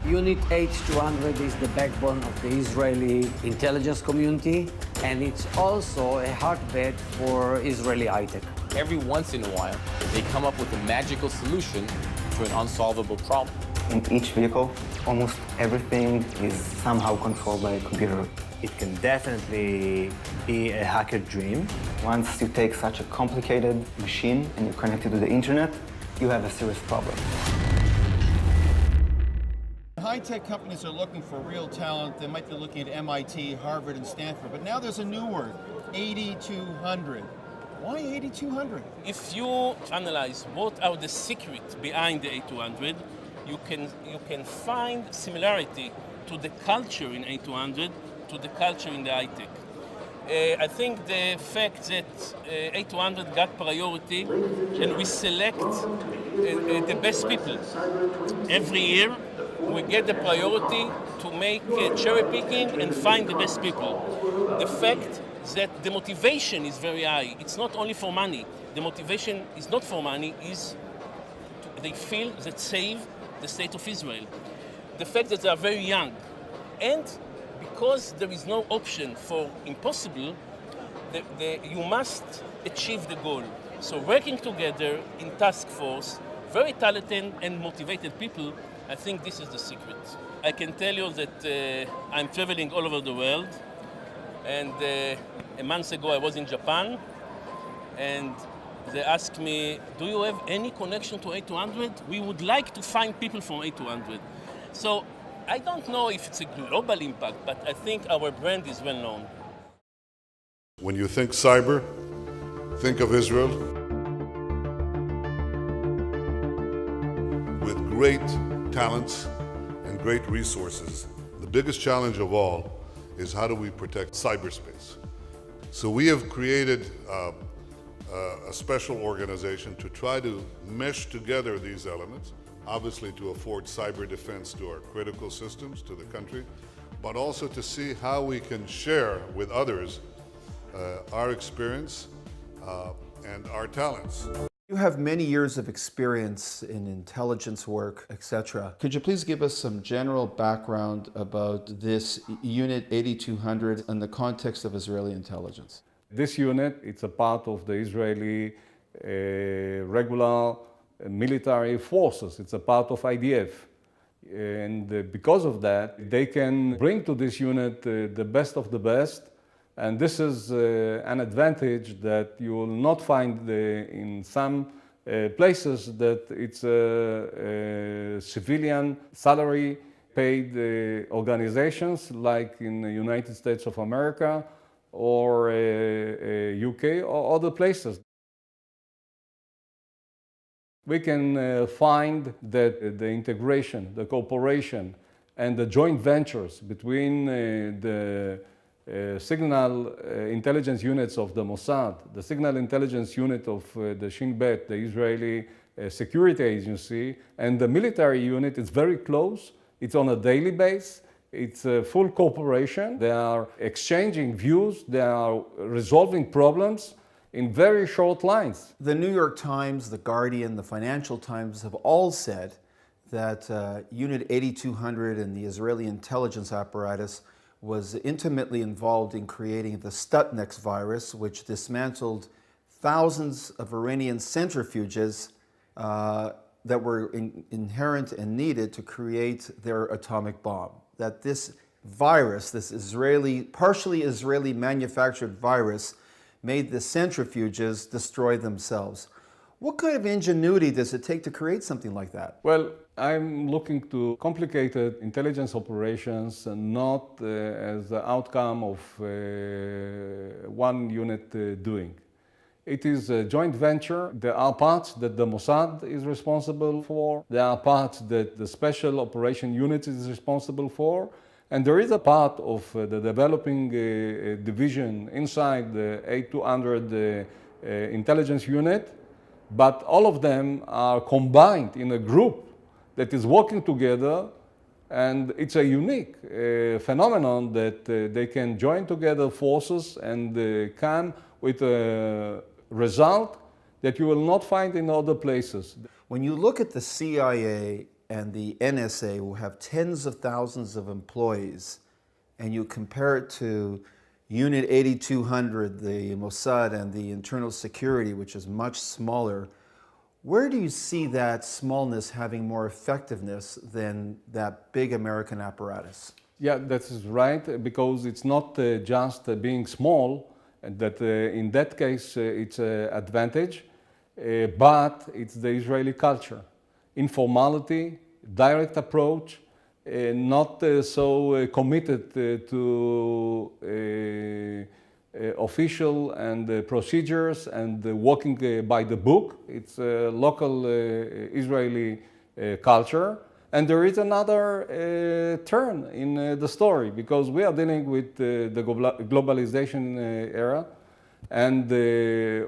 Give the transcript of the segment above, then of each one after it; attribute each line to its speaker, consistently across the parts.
Speaker 1: Unit H200 is the backbone of the Israeli intelligence community, and it's also a hotbed for Israeli high-tech.
Speaker 2: Every once in a while, they come up with a magical solution to an unsolvable problem.
Speaker 3: In each vehicle, almost everything is somehow controlled by a computer.
Speaker 4: It can definitely be a hacker dream.
Speaker 3: Once you take such a complicated machine and you connect it to the internet, you have a serious problem.
Speaker 5: High-tech companies are looking for real talent. They might be looking at MIT, Harvard, and Stanford, but now there's a new word, 8200. Why 8200?
Speaker 6: If you analyze what are the secrets behind the 8200, you can find similarity to the culture in 8200 to the culture in the high-tech. I think the fact that 8200 got priority and we select the best people every year, we get the priority to make cherry picking and find the best people. The fact that the motivation is very high. It's not only for money. The motivation is not for money, they feel that save the state of Israel. The fact that they are very young. And because there is no option for impossible, you must achieve the goal. So working together in task force, very talented and motivated people, I think this is the secret. I can tell you that I'm traveling all over the world, and a month ago I was in Japan, and they asked me, do you have any connection to 8200? We would like to find people from 8200. So I don't know if it's a global impact, but I think our brand is well known.
Speaker 7: When you think cyber, think of Israel. With great talents and great resources, the biggest challenge of all is how do we protect cyberspace? So we have created a special organization to try to mesh together these elements, obviously to afford cyber defense to our critical systems, to the country, but also to see how we can share with others our experience and our talents.
Speaker 8: You have many years of experience in intelligence work, etc. Could you please give us some general background about this Unit 8200 in the context of Israeli intelligence?
Speaker 9: This unit, it's a part of the Israeli regular military forces. It's a part of IDF. And because of that, they can bring to this unit the best of the best. And this is an advantage that you will not find in some places, that it's civilian salary paid organizations like in the United States of America or UK or other places. We can find that the integration, the cooperation, and the joint ventures between the signal intelligence units of the Mossad, the signal intelligence unit of the Shin Bet, the Israeli security agency, and the military unit is very close. It's on a daily basis. It's a full cooperation. They are exchanging views. They are resolving problems in very short lines.
Speaker 8: The New York Times, The Guardian, the Financial Times have all said that Unit 8200 and the Israeli intelligence apparatus was intimately involved in creating the Stuxnet virus, which dismantled thousands of Iranian centrifuges that were inherent and needed to create their atomic bomb. That this virus, this partially Israeli manufactured virus, made the centrifuges destroy themselves. What kind of ingenuity does it take to create something like that?
Speaker 9: Well, I'm looking to complicated intelligence operations and not as the outcome of one unit doing. It is a joint venture. There are parts that the Mossad is responsible for. There are parts that the Special Operation Unit is responsible for. And there is a part of the developing division inside the 8200 intelligence unit, but all of them are combined in a group that is working together, and it's a unique phenomenon that they can join together forces and come with a result that you will not find in other places.
Speaker 8: When you look at the CIA and the NSA, who have tens of thousands of employees, and you compare it to Unit 8200, the Mossad, and the internal security, which is much smaller, where do you see that smallness having more effectiveness than that big American apparatus?
Speaker 9: Yeah, that is right, because it's not just being small, that in that case it's an advantage, but it's the Israeli culture. Informality, direct approach, not so committed to official and procedures and walking by the book. It's a local Israeli culture. And there is another turn in the story, because we are dealing with the globalization era. And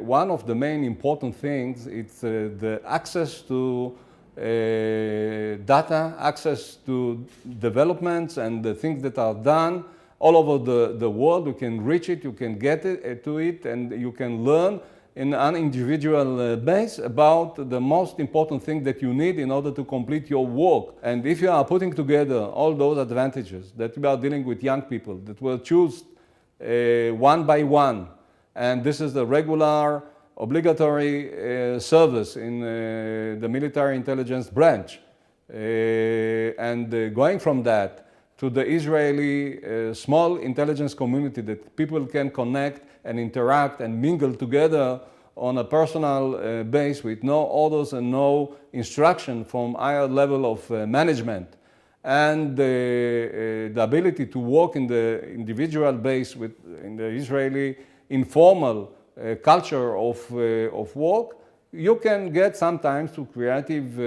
Speaker 9: one of the main important things is the access to data, access to developments and the things that are done all over the world. You can reach it, you can get to it, and you can learn in an individual base about the most important thing that you need in order to complete your work. And if you are putting together all those advantages that we are dealing with young people that will choose one by one, and this is the regular obligatory service in the military intelligence branch, and going from that to the Israeli small intelligence community that people can connect and interact and mingle together on a personal base with no orders and no instruction from higher level of management, and the ability to work in the individual base in the Israeli informal culture of work, you can get sometimes to creative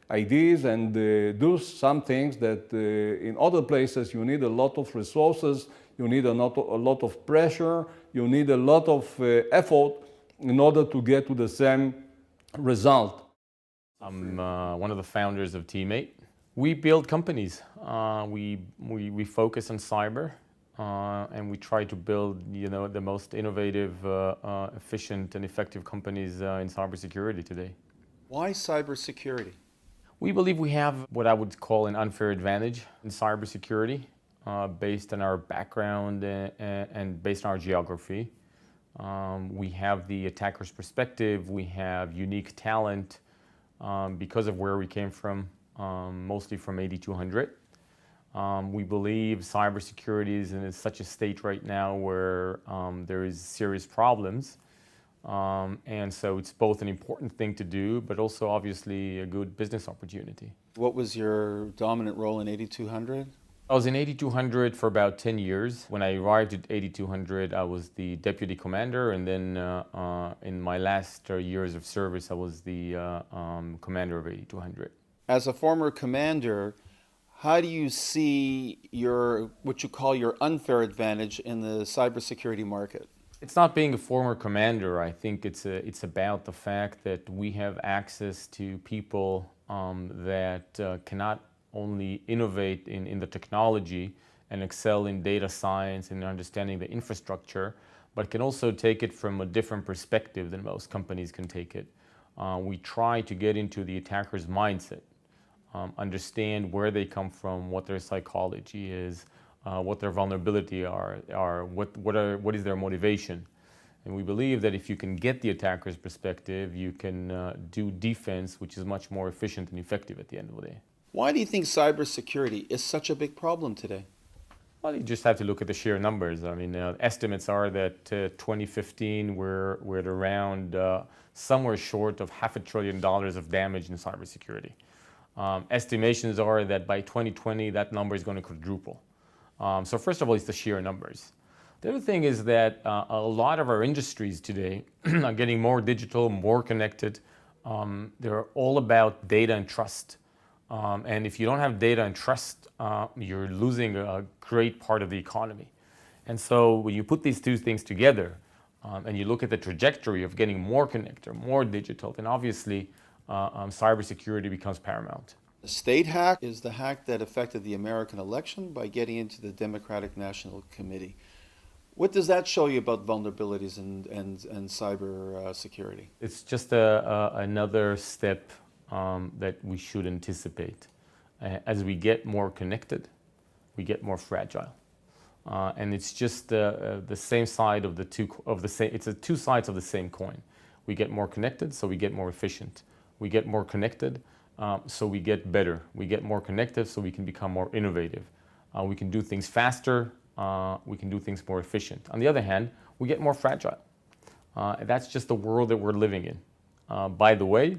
Speaker 9: ideas and do some things that in other places you need a lot of resources, you need a lot of pressure, you need a lot of effort in order to get to the same result.
Speaker 2: I'm one of the founders of Teammate. We build companies. We focus on cyber, and we try to build, the most innovative, efficient, and effective companies in cybersecurity today.
Speaker 5: Why cybersecurity?
Speaker 2: We believe we have what I would call an unfair advantage in cybersecurity, based on our background and based on our geography. We have the attacker's perspective. We have unique talent because of where we came from, mostly from 8200. We believe cybersecurity is in such a state right now where there is serious problems. And so it's both an important thing to do, but also obviously a good business opportunity.
Speaker 5: What was your dominant role in 8200?
Speaker 2: I was in 8200 for about 10 years. When I arrived at 8200, I was the deputy commander, and then in my last years of service, I was the commander of 8200.
Speaker 5: As a former commander, how do you see what you call your unfair advantage in the cybersecurity market?
Speaker 2: It's not being a former commander. I think it's about the fact that we have access to people that cannot only innovate in the technology and excel in data science and understanding the infrastructure, but can also take it from a different perspective than most companies can take it. We try to get into the attacker's mindset, understand where they come from, what their psychology is, what their vulnerability are, what is their motivation. And we believe that if you can get the attacker's perspective, you can do defense, which is much more efficient and effective at the end of the day.
Speaker 5: Why do you think cybersecurity is such a big problem today?
Speaker 2: Well, you just have to look at the sheer numbers. I mean, estimates are that 2015 we're at around somewhere short of $500 billion of damage in cybersecurity. Estimations are that by 2020 that number is going to quadruple. So first of all, it's the sheer numbers. The other thing is that a lot of our industries today are getting more digital, more connected. They're all about data and trust. And if you don't have data and trust, you're losing a great part of the economy. And so when you put these two things together and you look at the trajectory of getting more connected, more digital, then obviously cybersecurity becomes paramount.
Speaker 5: The state hack is the hack that affected the American election by getting into the Democratic National Committee. What does that show you about vulnerabilities and cyber security?
Speaker 2: It's just another step that we should anticipate. As we get more connected, we get more fragile. And it's just the same side of the it's two sides of the same coin. We get more connected, so we get more efficient. We get more connected, so we get better. We get more connected, so we can become more innovative. We can do things faster, we can do things more efficient. On the other hand, we get more fragile. That's just the world that we're living in. By the way,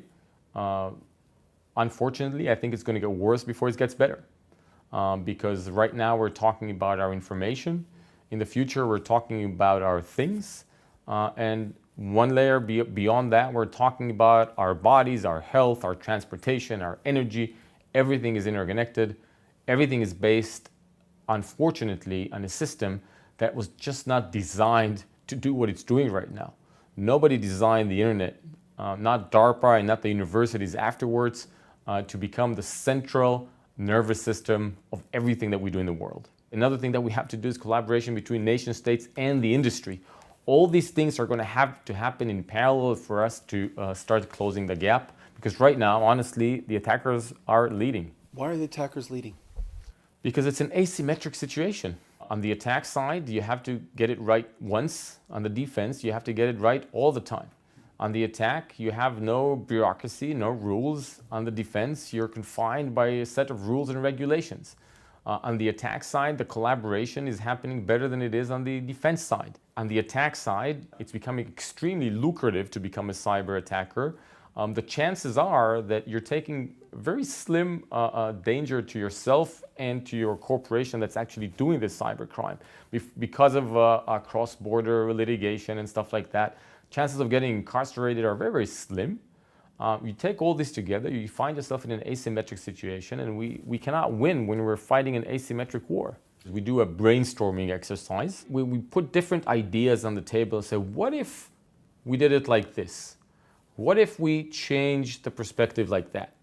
Speaker 2: unfortunately, I think it's going to get worse before it gets better. Because right now we're talking about our information. In the future, we're talking about our things. And one layer beyond that, we're talking about our bodies, our health, our transportation, our energy. Everything is interconnected. Everything is based, unfortunately, on a system that was just not designed to do what it's doing right now. Nobody designed the internet, not DARPA and not the universities afterwards, to become the central nervous system of everything that we do in the world. Another thing that we have to do is collaboration between nation states and the industry. All these things are going to have to happen in parallel for us to start closing the gap, because right now, honestly, the attackers are leading.
Speaker 8: Why are the attackers leading?
Speaker 2: Because it's an asymmetric situation. On the attack side, you have to get it right once. On the defense, you have to get it right all the time. On the attack, you have no bureaucracy, no rules. On the defense, you're confined by a set of rules and regulations. On the attack side, the collaboration is happening better than it is on the defense side. On the attack side, it's becoming extremely lucrative to become a cyber attacker. The chances are that you're taking very slim danger to yourself and to your corporation that's actually doing this cyber crime. Because of cross-border litigation and stuff like that, chances of getting incarcerated are very, very slim. You take all this together, you find yourself in an asymmetric situation, and we cannot win when we're fighting an asymmetric war. We do a brainstorming exercise. We put different ideas on the table and say, what if we did it like this? What if we changed the perspective like that?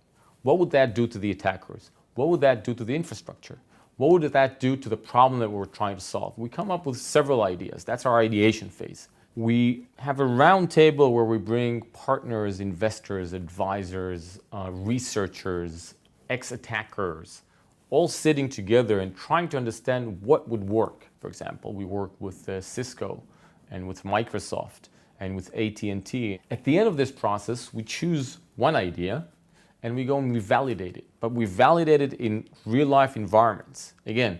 Speaker 2: What would that do to the attackers? What would that do to the infrastructure? What would that do to the problem that we're trying to solve? We come up with several ideas. That's our ideation phase. We have a round table where we bring partners, investors, advisors, researchers, ex-attackers, all sitting together and trying to understand what would work. For example, we work with Cisco and with Microsoft and with AT&T. At the end of this process, we choose one idea and we go and we validate it. But we validate it in real-life environments. Again,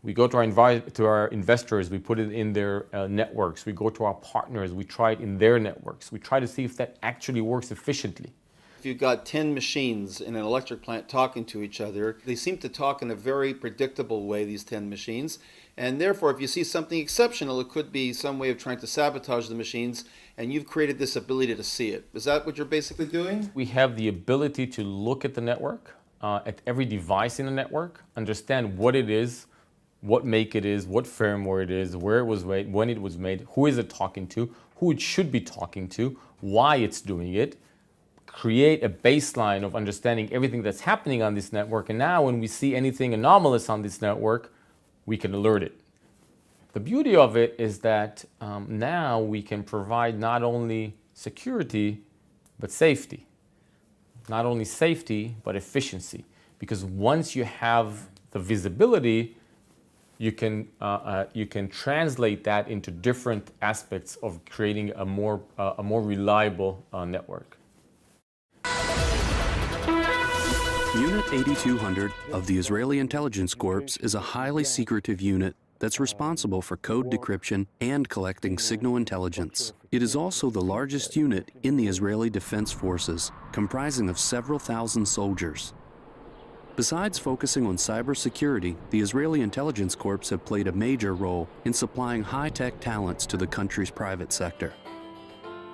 Speaker 2: we go to our investors, we put it in their networks, we go to our partners, we try it in their networks. We try to see if that actually works efficiently.
Speaker 8: If you've got 10 machines in an electric plant talking to each other, they seem to talk in a very predictable way, these 10 machines. And therefore, if you see something exceptional, it could be some way of trying to sabotage the machines, and you've created this ability to see it. Is that what you're basically doing?
Speaker 2: We have the ability to look at the network, at every device in the network, understand what it is, what make it is, what firmware it is, where it was made, when it was made, who is it talking to, who it should be talking to, why it's doing it, create a baseline of understanding everything that's happening on this network, and now when we see anything anomalous on this network, we can alert it. The beauty of it is that now we can provide not only security, but safety. Not only safety, but efficiency. Because once you have the visibility, you can translate that into different aspects of creating a more reliable network.
Speaker 10: Unit 8200 of the Israeli Intelligence Corps is a highly secretive unit that's responsible for code decryption and collecting signal intelligence. It is also the largest unit in the Israeli Defense Forces, comprising of several thousand soldiers. Besides focusing on cybersecurity, the Israeli Intelligence Corps have played a major role in supplying high-tech talents to the country's private sector.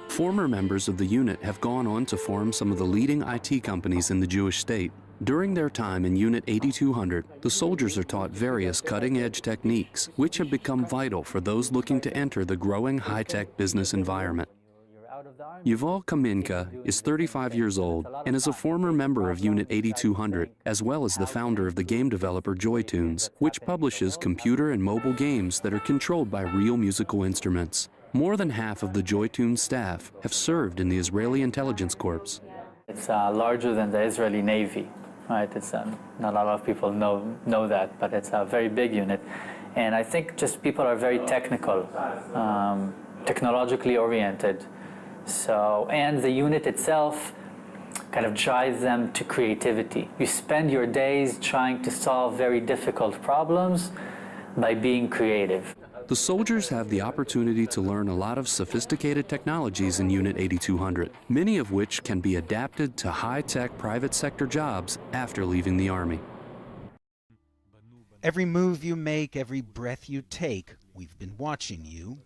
Speaker 10: Former members of the unit have gone on to form some of the leading IT companies in the Jewish state. During their time in Unit 8200, the soldiers are taught various cutting-edge techniques, which have become vital for those looking to enter the growing high-tech business environment. Yuval Kaminka is 35 years old and is a former member of Unit 8200, as well as the founder of the game developer JoyTunes, which publishes computer and mobile games that are controlled by real musical instruments. More than half of the JoyTunes staff have served in the Israeli Intelligence Corps.
Speaker 11: It's larger than the Israeli Navy, right? It's not a lot of people know that, but it's a very big unit. And I think just people are very technical, technologically oriented. So, and the unit itself kind of drives them to creativity. You spend your days trying to solve very difficult problems by being creative.
Speaker 10: The soldiers have the opportunity to learn a lot of sophisticated technologies in Unit 8200, many of which can be adapted to high-tech private sector jobs after leaving the Army.
Speaker 12: Every move you make, every breath you take, we've been watching you.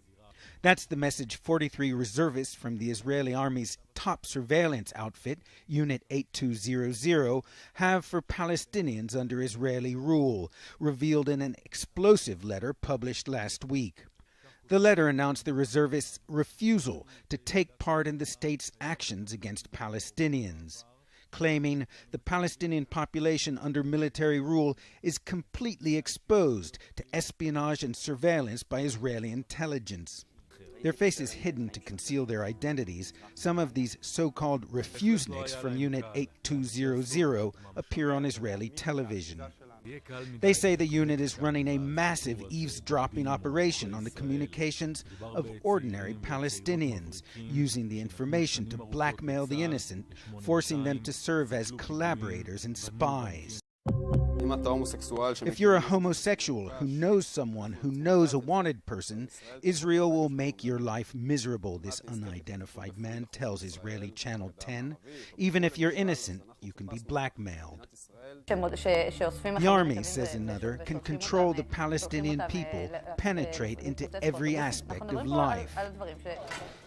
Speaker 12: That's the message 43 reservists from the Israeli Army's top surveillance outfit, Unit 8200, have for Palestinians under Israeli rule, revealed in an explosive letter published last week. The letter announced the reservists' refusal to take part in the state's actions against Palestinians, claiming the Palestinian population under military rule is completely exposed to espionage and surveillance by Israeli intelligence. Their faces hidden to conceal their identities, some of these so-called refuseniks from Unit 8200 appear on Israeli television. They say the unit is running a massive eavesdropping operation on the communications of ordinary Palestinians, using the information to blackmail the innocent, forcing them to serve as collaborators and spies. If you're a homosexual who knows someone who knows a wanted person, Israel will make your life miserable, this unidentified man tells Israeli Channel 10. Even if you're innocent, you can be blackmailed. The army, says another, can control the Palestinian people, penetrate into every aspect of life.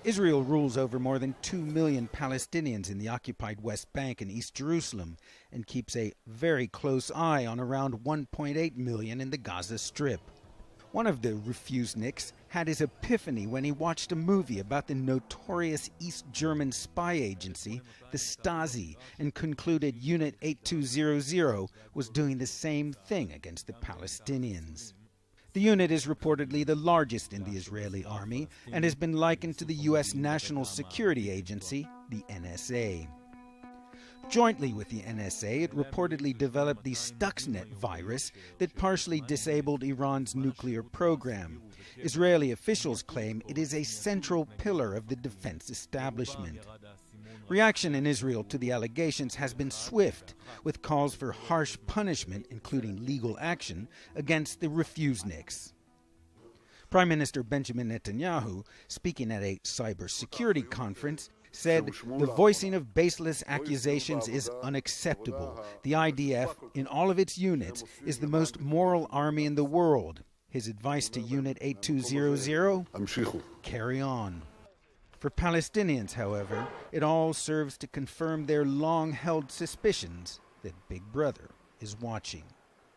Speaker 12: Israel rules over more than 2 million Palestinians in the occupied West Bank and East Jerusalem and keeps a very close eye on around 1.8 million in the Gaza Strip. One of the refuseniks had his epiphany when he watched a movie about the notorious East German spy agency, the Stasi, and concluded Unit 8200 was doing the same thing against the Palestinians. The unit is reportedly the largest in the Israeli army and has been likened to the U.S. National Security Agency, the NSA. Jointly with the NSA, it reportedly developed the Stuxnet virus that partially disabled Iran's nuclear program. Israeli officials claim it is a central pillar of the defense establishment. Reaction in Israel to the allegations has been swift, with calls for harsh punishment, including legal action, against the refuseniks. Prime Minister Benjamin Netanyahu, speaking at a cybersecurity conference, said the voicing of baseless accusations is unacceptable. The IDF, in all of its units, is the most moral army in the world. His advice to Unit 8200? Carry on. For Palestinians, however, it all serves to confirm their long-held suspicions that Big Brother is watching.